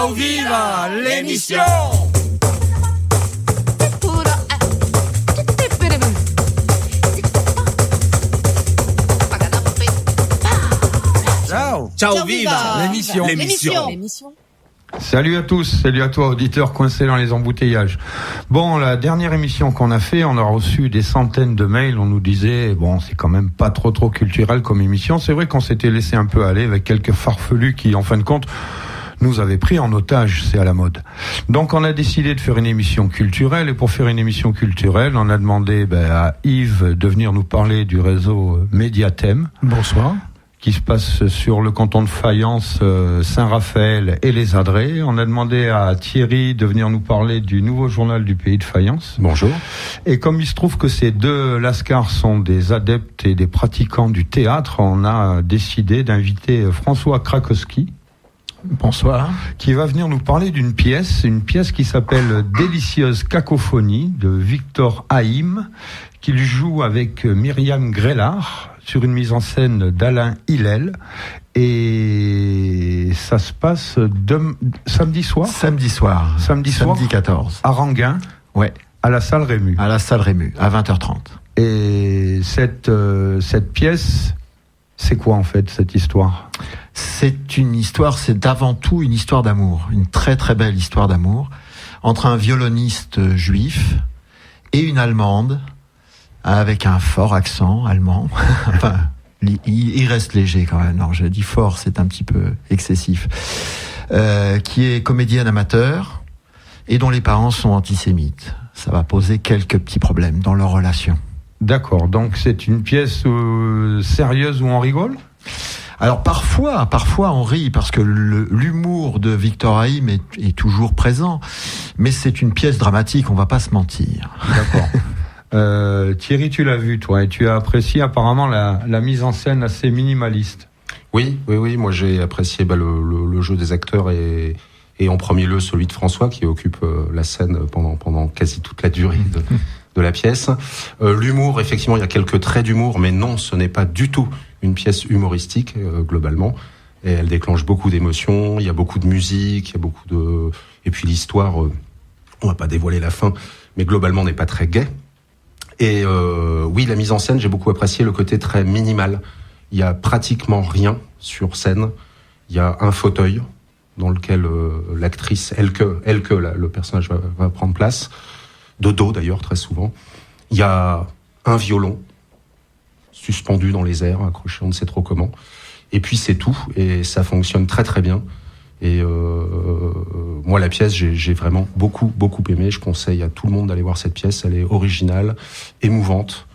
Ciao Viva, l'émission. Ciao Viva, l'émission. Salut à tous, salut à toi auditeurs coincés dans les embouteillages. Bon, la dernière émission qu'on a fait, on a reçu des centaines de mails, on nous disait, bon, c'est quand même pas trop culturel comme émission. C'est vrai qu'on s'était laissé un peu aller avec quelques farfelus qui, en fin de compte, nous avaient pris en otage, c'est à la mode. Donc on a décidé de faire une émission culturelle, et pour faire une émission culturelle, on a demandé à Yves de venir nous parler du réseau Médiathème. Bonsoir. Qui se passe sur le canton de Fayence, Saint-Raphaël et les Adrets. On a demandé à Thierry de venir nous parler du nouveau journal du pays de Fayence. Bonjour. Et comme il se trouve que ces deux lascars sont des adeptes et des pratiquants du théâtre, on a décidé d'inviter François Krakowski. Bonsoir. Qui va venir nous parler d'une pièce qui s'appelle Délicieuse cacophonie de Victor Haïm, qu'il joue avec Myriam Grellard sur une mise en scène d'Alain Hillel, et ça se passe samedi soir. Samedi 14. À Ranguin. Ouais. À la salle Rému. À la salle Rému, à 20h30. Et cette pièce, c'est quoi en fait cette histoire ? C'est avant tout une histoire d'amour, une très très belle histoire d'amour entre un violoniste juif et une Allemande avec un fort accent allemand. Enfin, il reste léger quand même. Non, je dis fort, c'est un petit peu excessif. Qui est comédienne amateur et dont les parents sont antisémites. Ça va poser quelques petits problèmes dans leur relation. D'accord, donc c'est une pièce sérieuse où on rigole ? Alors parfois on rit parce que l'humour de Victor Haïm est toujours présent, mais c'est une pièce dramatique, on va pas se mentir. D'accord. Thierry, tu l'as vu toi, et tu as apprécié apparemment la mise en scène assez minimaliste. Oui, moi j'ai apprécié le jeu des acteurs et en premier lieu celui de François qui occupe la scène pendant quasi toute la durée de la pièce. L'humour, effectivement, il y a quelques traits d'humour, mais non, ce n'est pas du tout une pièce humoristique globalement. Et elle déclenche beaucoup d'émotions. Il y a beaucoup de musique, et puis l'histoire. On va pas dévoiler la fin, mais globalement n'est pas très gaie. Et oui, la mise en scène, j'ai beaucoup apprécié le côté très minimal. Il y a pratiquement rien sur scène. Il y a un fauteuil dans lequel l'actrice Elke, le personnage va prendre place. De dos d'ailleurs, très souvent. Il y a un violon suspendu dans les airs, accroché on ne sait trop comment. Et puis c'est tout, et ça fonctionne très très bien. Et moi la pièce, j'ai vraiment beaucoup aimé. Je conseille à tout le monde d'aller voir cette pièce. Elle est originale, émouvante,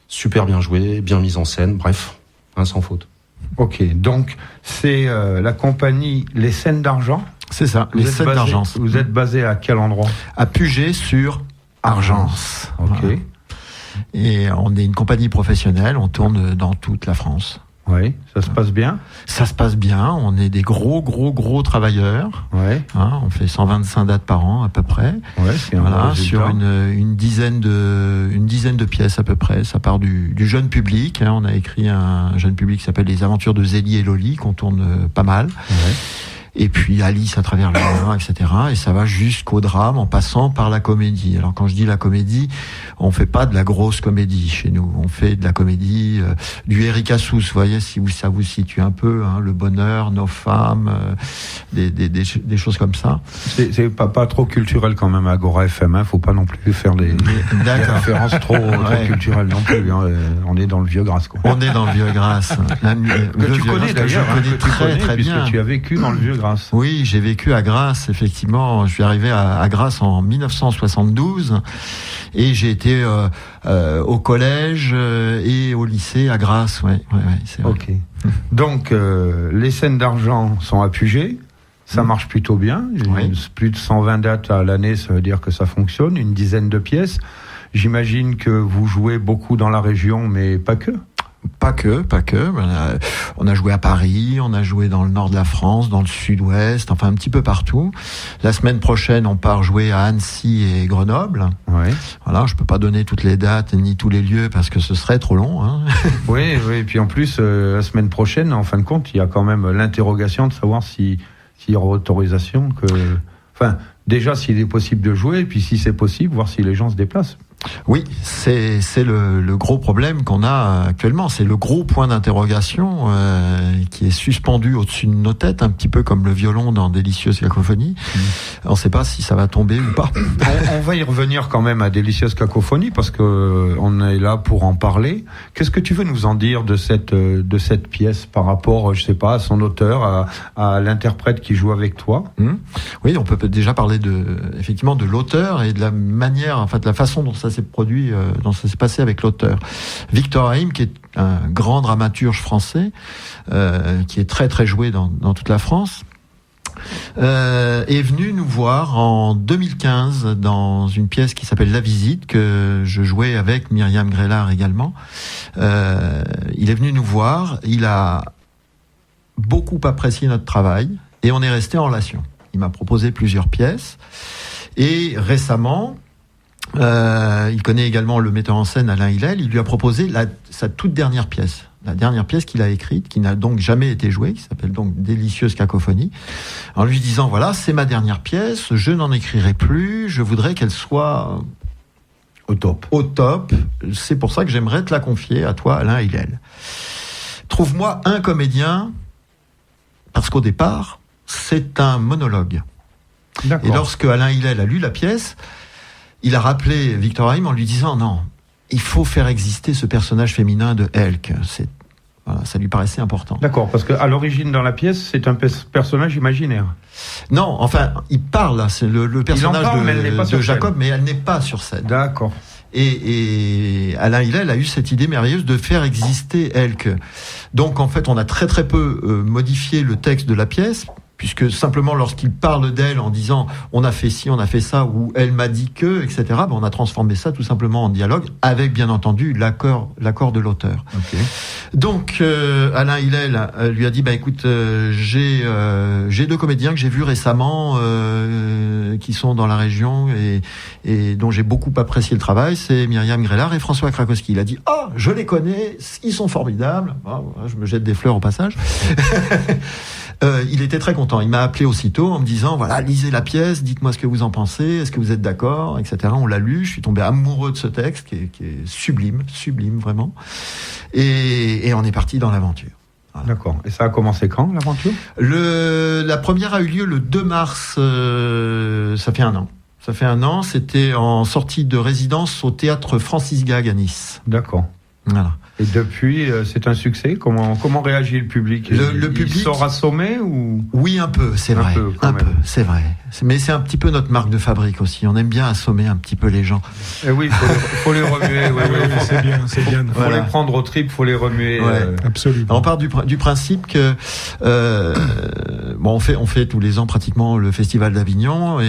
super bien jouée, bien mise en scène, bref, sans faute. Ok, donc c'est la compagnie Les Scènes d'Argent. C'est ça, Les Scènes d'Argent. Vous êtes basé à quel endroit ? À Puget sur Argence. Ok. Voilà. Et on est une compagnie professionnelle, on tourne dans toute la France. Oui, ça se passe bien ? Ça se passe bien, on est des gros travailleurs. Ouais. On fait 125 dates par an à peu près. Ouais, c'est un bon résultat. Sur une dizaine de pièces à peu près. Ça part du jeune public. On a écrit un jeune public qui s'appelle Les Aventures de Zélie et Loli, qu'on tourne pas mal. Ouais. Et puis Alice à travers le monde, etc. Et ça va jusqu'au drame en passant par la comédie. Alors quand je dis la comédie, on fait pas de la grosse comédie chez nous. On fait de la comédie du Eric Assous, vous voyez, si ça vous situe un peu, Le Bonheur, Nos Femmes, des choses comme ça. C'est pas trop culturel quand même, Agora FM. Faut pas non plus faire des références trop culturelles non plus. On est dans le vieux Grasse, quoi. On est dans le vieux Grasse. Que tu connais d'ailleurs, très puisque bien. tu as vécu dans le vieux Grasse. Oui, j'ai vécu à Grasse, effectivement. Je suis arrivé à Grasse en 1972 et j'ai été au collège et au lycée à Grasse. Ouais, c'est vrai. Ok. Donc, les Scènes d'Argent sont à Puget. Ça marche plutôt bien. Plus de 120 dates à l'année, ça veut dire que ça fonctionne. Une dizaine de pièces. J'imagine que vous jouez beaucoup dans la région, mais pas que. Pas que. On a joué à Paris, on a joué dans le nord de la France, dans le sud-ouest, enfin un petit peu partout. La semaine prochaine, on part jouer à Annecy et Grenoble. Ouais. Voilà, je peux pas donner toutes les dates ni tous les lieux parce que ce serait trop long. Hein. Oui. Et puis en plus, la semaine prochaine, en fin de compte, il y a quand même l'interrogation de savoir si s'il y aura autorisation, enfin, déjà s'il est possible de jouer, et puis si c'est possible, voir si les gens se déplacent. Oui, c'est le gros problème qu'on a actuellement. C'est le gros point d'interrogation qui est suspendu au-dessus de nos têtes, un petit peu comme le violon dans Délicieuse Cacophonie. On ne sait pas si ça va tomber ou pas. On va y revenir quand même à Délicieuse Cacophonie parce que on est là pour en parler. Qu'est-ce que tu veux nous en dire de cette pièce par rapport, je sais pas, à son auteur, à l'interprète qui joue avec toi? Oui, on peut déjà parler effectivement de l'auteur et de la manière, en fait, de la façon dont ça s'est produit, dont ça s'est passé avec l'auteur. Victor Haïm, qui est un grand dramaturge français, qui est très très joué dans toute la France, est venu nous voir en 2015 dans une pièce qui s'appelle La Visite, que je jouais avec Myriam Grélard également. Il est venu nous voir, il a beaucoup apprécié notre travail et on est resté en relation. Il m'a proposé plusieurs pièces et récemment, il connaît également le metteur en scène Alain Hillel. Il lui a proposé sa toute dernière pièce, la dernière pièce qu'il a écrite, qui n'a donc jamais été jouée, qui s'appelle donc Délicieuse Cacophonie, en lui disant voilà, c'est ma dernière pièce, je n'en écrirai plus, je voudrais qu'elle soit au top. C'est pour ça que j'aimerais te la confier à toi, Alain Hillel. Trouve-moi un comédien, parce qu'au départ, c'est un monologue. D'accord. Et lorsque Alain Hillel a lu la pièce, il a rappelé Victor Haïm en lui disant non, il faut faire exister ce personnage féminin de Elke. Voilà, ça lui paraissait important. D'accord, parce qu'à l'origine dans la pièce, c'est un personnage imaginaire. Non, enfin, il parle, c'est le personnage de Jacob, mais elle n'est pas sur scène. D'accord. Et Alain Hillel a eu cette idée merveilleuse de faire exister Elke. Donc en fait, on a très très peu modifié le texte de la pièce, puisque simplement lorsqu'il parle d'elle en disant on a fait ci, on a fait ça, ou elle m'a dit que, etc., on a transformé ça tout simplement en dialogue, avec bien entendu l'accord de l'auteur. Okay. Donc Alain Hillel lui a dit écoute, j'ai 2 comédiens que j'ai vus récemment qui sont dans la région et dont j'ai beaucoup apprécié le travail, c'est Myriam Grélard et François Krakowski. Il a dit je les connais, ils sont formidables. Je me jette des fleurs au passage. Il était très content. Il m'a appelé aussitôt en me disant voilà, lisez la pièce, dites-moi ce que vous en pensez, est-ce que vous êtes d'accord, etc. On l'a lu, je suis tombé amoureux de ce texte qui est sublime vraiment. Et on est parti dans l'aventure. Voilà. D'accord. Et ça a commencé quand, l'aventure ? La première a eu lieu le 2 mars, ça fait 1 an. Ça fait 1 an, c'était en sortie de résidence au théâtre Francis Gag à Nice. D'accord. Voilà. Et depuis, c'est un succès. Comment réagit le public ? Le public il sort assommé ou ? Oui, un peu, c'est vrai. Un peu, c'est vrai. Mais c'est un petit peu notre marque de fabrique aussi. On aime bien assommer un petit peu les gens. Et oui, faut les remuer. Oui, c'est bien. Faut les prendre au trip, faut les remuer. Absolument. Alors, on part du principe que on fait tous les ans pratiquement le Festival d'Avignon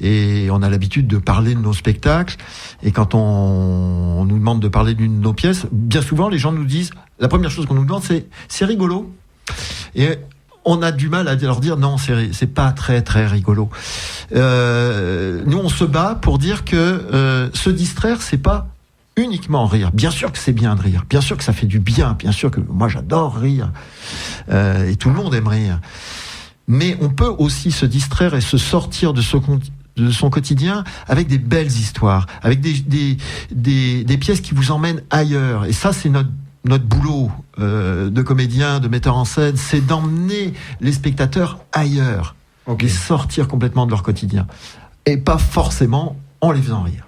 et on a l'habitude de parler de nos spectacles. Et quand on nous demande de parler d'une de nos pièces, bien souvent les gens nous disent, la première chose qu'on nous demande c'est rigolo. Et on a du mal à leur dire non, c'est pas très très rigolo. Nous on se bat pour dire que se distraire, c'est pas uniquement rire. Bien sûr que c'est bien de rire, bien sûr que ça fait du bien, bien sûr que moi j'adore rire et tout le monde aime rire. Mais on peut aussi se distraire et se sortir de son quotidien avec des belles histoires, avec des pièces qui vous emmènent ailleurs. Et ça, c'est notre boulot de comédien, de metteur en scène, c'est d'emmener les spectateurs ailleurs, les sortir complètement de leur quotidien, et pas forcément en les faisant rire.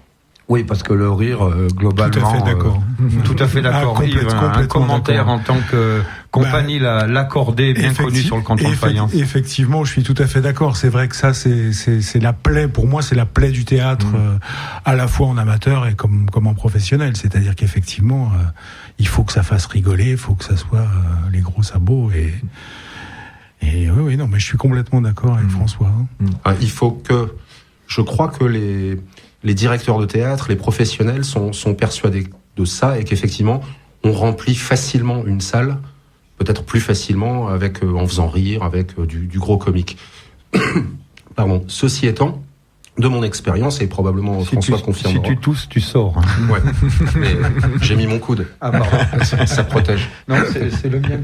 Oui, parce que le rire, globalement... Tout à fait d'accord. Tout à fait d'accord. Un commentaire d'accord. En tant que compagnie l'a accordé, bien connu sur le contrôle faïence. Effectivement, je suis tout à fait d'accord. C'est vrai que ça, c'est la plaie, pour moi, c'est la plaie du théâtre, à la fois en amateur et comme en professionnel. C'est-à-dire qu'effectivement, il faut que ça fasse rigoler, il faut que ça soit les gros sabots et oui, non, mais je suis complètement d'accord avec François. Il faut que... Je crois que les directeurs de théâtre, les professionnels sont persuadés de ça et qu'effectivement, on remplit facilement une salle, peut-être plus facilement en faisant rire, avec du gros comique. Pardon. Ceci étant, de mon expérience, et probablement François confirmera. Si tu tousses, tu sors. Ouais. Mais j'ai mis mon coude. Ah pardon. Ça protège. Non, c'est le mien.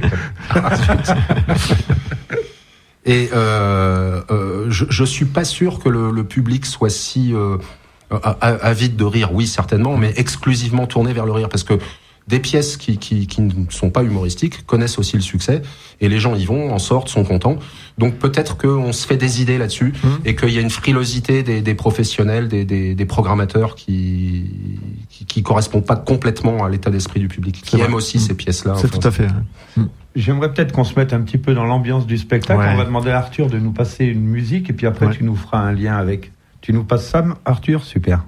Et je suis pas sûr que le public soit si avide de rire. Oui, certainement, mais exclusivement tourné vers le rire, parce que des pièces qui ne sont pas humoristiques connaissent aussi le succès, et les gens y vont, en sortent, sont contents. Donc peut-être qu'on se fait des idées là-dessus, et qu'il y a une frilosité des professionnels, des programmateurs qui correspond pas complètement à l'état d'esprit du public, qui aime aussi ces pièces-là. C'est tout à fait. J'aimerais peut-être qu'on se mette un petit peu dans l'ambiance du spectacle. Ouais. On va demander à Arthur de nous passer une musique, et puis après tu nous feras un lien avec. Tu nous passes ça, Arthur? Super.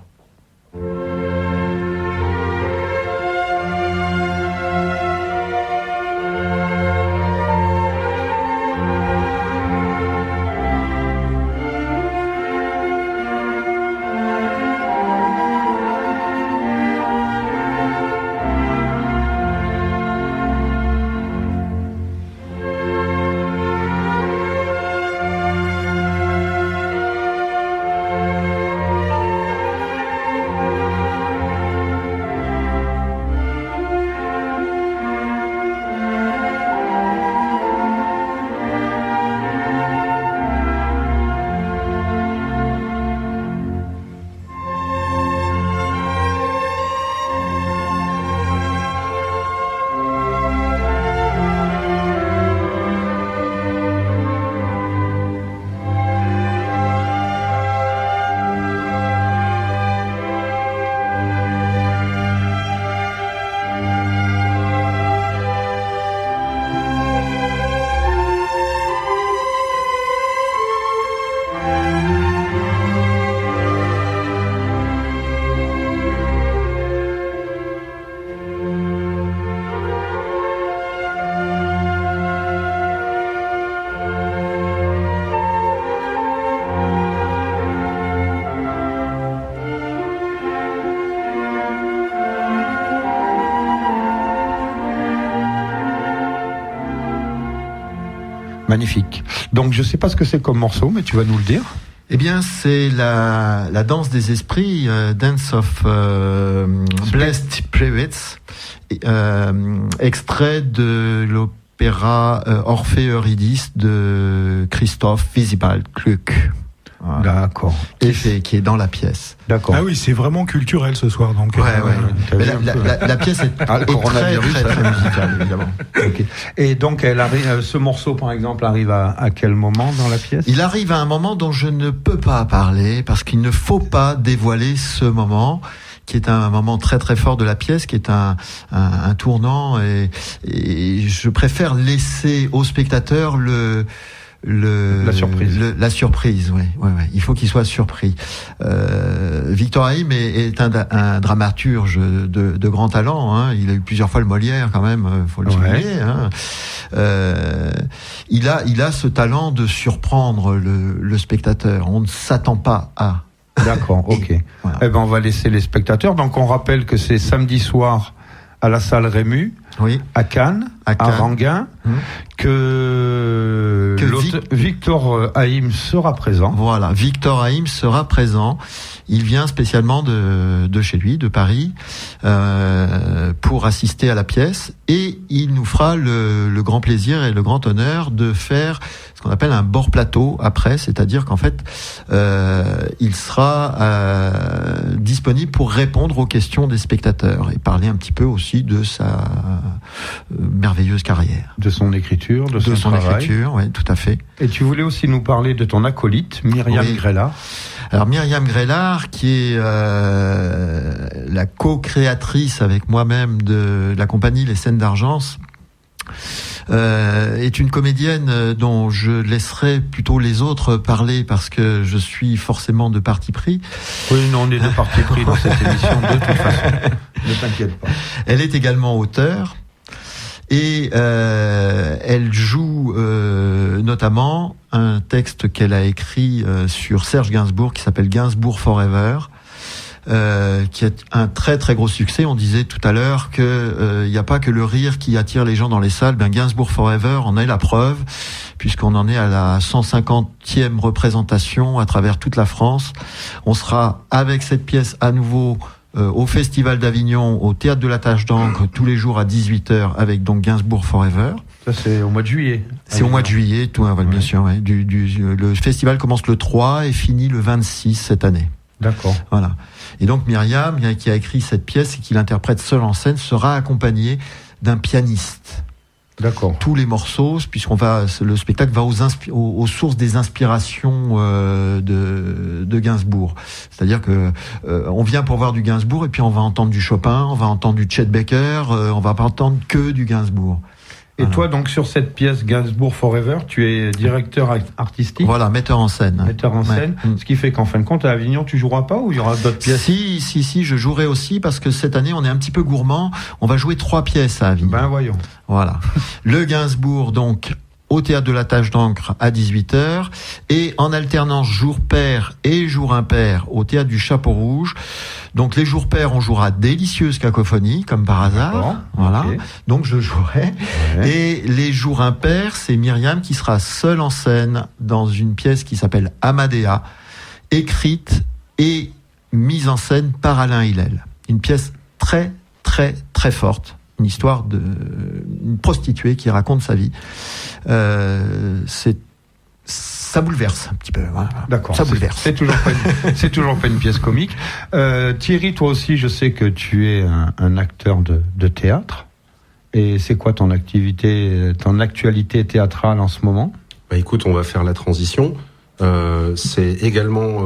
Magnifique. Donc je sais pas ce que c'est comme morceau, mais tu vas nous le dire. Eh bien, c'est la danse des esprits, Dance of Blessed Spirits, extrait de l'opéra Orphée Eurydice de Christoph Willibald-Gluck. Voilà. D'accord. Qui est dans la pièce. D'accord. Ah oui, c'est vraiment culturel ce soir, donc. Ouais. Mais la pièce est très musicale, évidemment. Okay. Et donc, ce morceau, par exemple, arrive à quel moment dans la pièce? Il arrive à un moment dont je ne peux pas parler, parce qu'il ne faut pas dévoiler ce moment, qui est un moment très très fort de la pièce, qui est un tournant, et je préfère laisser au spectateur la surprise, ouais. Il faut qu'il soit surpris. Victor Haïm est un dramaturge de grand talent, hein. Il a eu plusieurs fois le Molière, quand même, faut le souligner, hein. Il a ce talent de surprendre le spectateur. On ne s'attend pas à. D'accord, ok. Voilà. Eh ben, on va laisser les spectateurs. Donc, on rappelle que c'est samedi soir à la salle Rému, à Cannes, à Ranguin, que Victor Haïm sera présent. Voilà, Victor Haïm sera présent. Il vient spécialement de chez lui, de Paris, pour assister à la pièce, et il nous fera le grand plaisir et le grand honneur de faire ce qu'on appelle un bord plateau après, c'est-à-dire qu'en fait, il sera disponible pour répondre aux questions des spectateurs et parler un petit peu aussi de sa merveilleuse carrière. De son écriture, de son travail. Écriture, oui, tout à fait. Et tu voulais aussi nous parler de ton acolyte, Myriam Grellard. Alors Myriam Grellard, qui est la co-créatrice avec moi-même de la compagnie Les Scènes d'Argence, est une comédienne dont je laisserai plutôt les autres parler, parce que je suis forcément de parti pris. Oui, non, on est de parti pris dans cette émission de toute façon. Ne t'inquiète pas. Elle est également auteure. Et elle joue notamment un texte qu'elle a écrit sur Serge Gainsbourg, qui s'appelle Gainsbourg Forever, qui est un très très gros succès. On disait tout à l'heure que il n'y a pas que le rire qui attire les gens dans les salles. Ben Gainsbourg Forever en est la preuve, puisqu'on en est à la 150e représentation à travers toute la France. On sera avec cette pièce à nouveau au Festival d'Avignon, au Théâtre de la Tache d'Encre, tous les jours à 18h, avec donc Gainsbourg Forever. Ça, c'est au mois de juillet. C'est au mois de juillet, tout, bien sûr. Ouais. Le festival commence le 3 et finit le 26 cette année. D'accord. Voilà. Et donc Myriam, qui a écrit cette pièce et qui l'interprète seule en scène, sera accompagnée d'un pianiste. D'accord. Tous les morceaux, le spectacle va aux sources des inspirations de Gainsbourg. C'est-à-dire que on vient pour voir du Gainsbourg et puis on va entendre du Chopin, on va entendre du Chet Baker, on va pas entendre que du Gainsbourg. Et toi, donc, sur cette pièce Gainsbourg Forever, tu es directeur artistique. Voilà, metteur en scène. Metteur en scène. Ce qui fait qu'en fin de compte, à Avignon, tu joueras pas ou il y aura d'autres pièces? Si, je jouerai aussi parce que cette année, on est un petit peu gourmand. On va jouer 3 pièces à Avignon. Ben, voyons. Voilà. Le Gainsbourg, donc, au Théâtre de la Tache d'Ancre à 18h et en alternance jour pair et jour impair au Théâtre du Chapeau Rouge. Donc les jours pairs, on jouera Délicieuse Cacophonie, comme par hasard. D'accord. Voilà. Okay. Donc je jouerai. Ouais. Et les jours impairs, c'est Myriam qui sera seule en scène dans une pièce qui s'appelle Amadea, écrite et mise en scène par Alain Hillel. Une pièce très, très, très forte. Une histoire d'une prostituée qui raconte sa vie. Ça bouleverse un petit peu. Voilà. D'accord. Ça bouleverse. C'est toujours pas une pièce comique. Thierry, toi aussi, je sais que tu es un acteur de théâtre. Et c'est quoi ton actualité théâtrale en ce moment? Bah écoute, on va faire la transition. C'est également,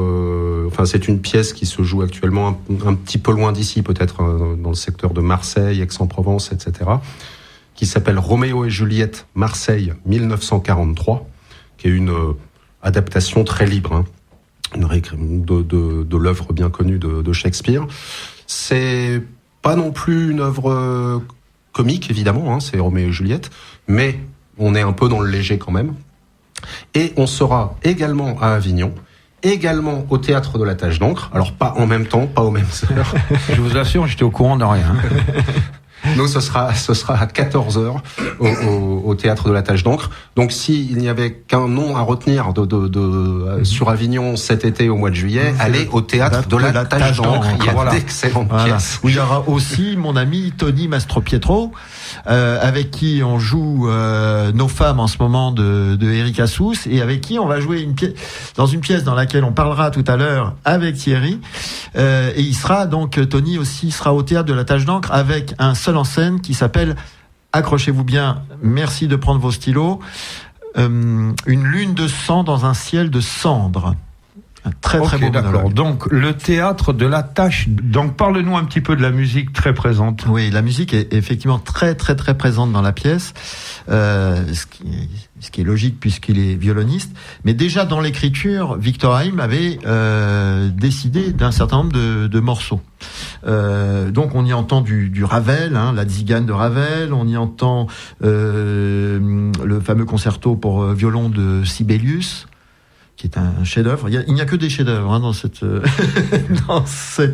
c'est une pièce qui se joue actuellement un petit peu loin d'ici, peut-être dans le secteur de Marseille, Aix-en-Provence, etc. Qui s'appelle Roméo et Juliette, Marseille, 1943, qui est une adaptation très libre, de l'œuvre bien connue de Shakespeare. C'est pas non plus une œuvre comique, évidemment, c'est Roméo et Juliette, mais on est un peu dans le léger quand même. Et on sera également à Avignon, également au Théâtre de la Tache d'Ancre. Alors pas en même temps, pas aux mêmes heures. Je vous assure, j'étais au courant de rien. Nous, ce sera à 14h au Théâtre de la Tache d'Ancre. Donc, s'il n'y avait qu'un nom à retenir sur Avignon cet été au mois de juillet, allez au Théâtre de la Tache d'Ancre. Il y a d'excellentes pièces. Où il y aura aussi mon ami Tony Mastropietro, avec qui on joue Nos femmes en ce moment de Eric Assous, et avec qui on va jouer dans une pièce dans laquelle on parlera tout à l'heure avec Thierry. Et il sera donc, Tony aussi sera au Théâtre de la Tache d'Ancre avec un seul en scène qui s'appelle, accrochez-vous bien, merci de prendre vos stylos, une lune de sang dans un ciel de cendres. Un très très beau monologue. Donc le Théâtre de la Tache. Donc parle-nous un petit peu de la musique très présente. Oui, la musique est effectivement très très très présente dans la pièce, ce qui est logique puisqu'il est violoniste. Mais déjà dans l'écriture, Victor Haim avait décidé d'un certain nombre de morceaux. Donc on y entend du Ravel, la Tzigane de Ravel, on y entend le fameux concerto pour violon de Sibelius, qui est un chef-d'œuvre. Il n'y a que des chefs-d'œuvre dans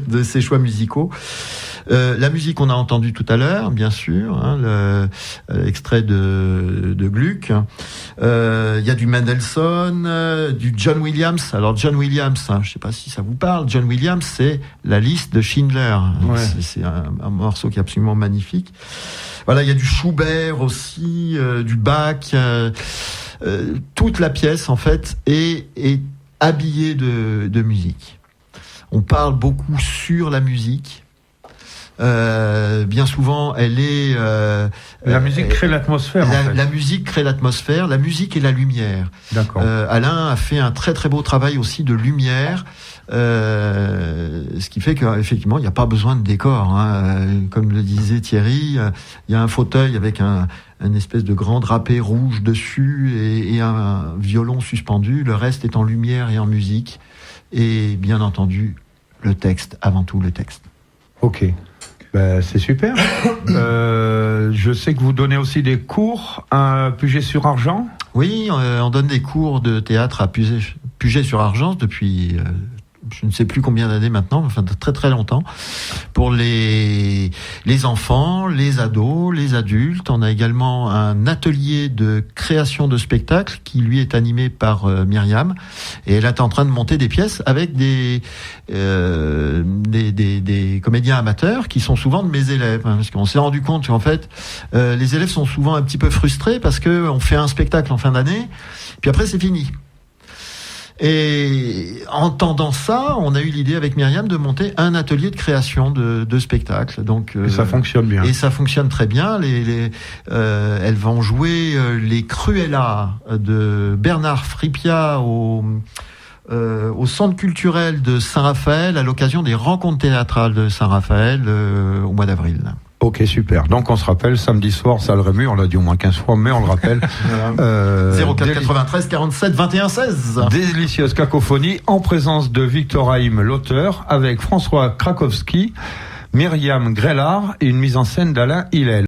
de ces choix musicaux. La musique, on a entendu tout à l'heure, bien sûr, l'extrait de Gluck. Il y a du Mendelssohn, du John Williams. Alors John Williams, je ne sais pas si ça vous parle. John Williams, c'est la liste de Schindler. Ouais. C'est un morceau qui est absolument magnifique. Voilà, il y a du Schubert aussi, du Bach. Toute la pièce, en fait, est habillée de musique. On parle beaucoup sur la musique. Bien souvent, elle est... la musique crée l'atmosphère, en fait. La musique crée l'atmosphère, la musique et la lumière. D'accord. Alain a fait un très très beau travail aussi de lumière, ce qui fait qu'effectivement, il n'y a pas besoin de décor. Comme le disait Thierry, il y a un fauteuil avec une espèce de grand drapé rouge dessus et un violon suspendu. Le reste est en lumière et en musique. Et bien entendu, le texte, avant tout le texte. Ok. C'est super. Je sais que vous donnez aussi des cours à Puget-sur-Argens. Oui, on donne des cours de théâtre à Puget-sur-Argens depuis je ne sais plus combien d'années maintenant, enfin de très très longtemps, pour les enfants, les ados, les adultes. On a également un atelier de création de spectacles qui lui est animé par Myriam, et elle est en train de monter des pièces avec des comédiens amateurs qui sont souvent de mes élèves, hein, parce qu'on s'est rendu compte qu'en fait les élèves sont souvent un petit peu frustrés parce que on fait un spectacle en fin d'année, puis après c'est fini. Et entendant ça, on a eu l'idée avec Myriam de monter un atelier de création de spectacles. Donc, et ça fonctionne bien. Et ça fonctionne très bien. Elles vont jouer les Cruella de Bernard Fripia au Centre culturel de Saint-Raphaël à l'occasion des rencontres théâtrales de Saint-Raphaël au mois d'avril. Ok, super. Donc on se rappelle, samedi soir, salle Rému, on l'a dit au moins 15 fois, mais on le rappelle. 04 93 47 21 16. Délicieuse cacophonie en présence de Victor Haïm, l'auteur, avec François Krakowski, Myriam Grellard et une mise en scène d'Alain Hillel.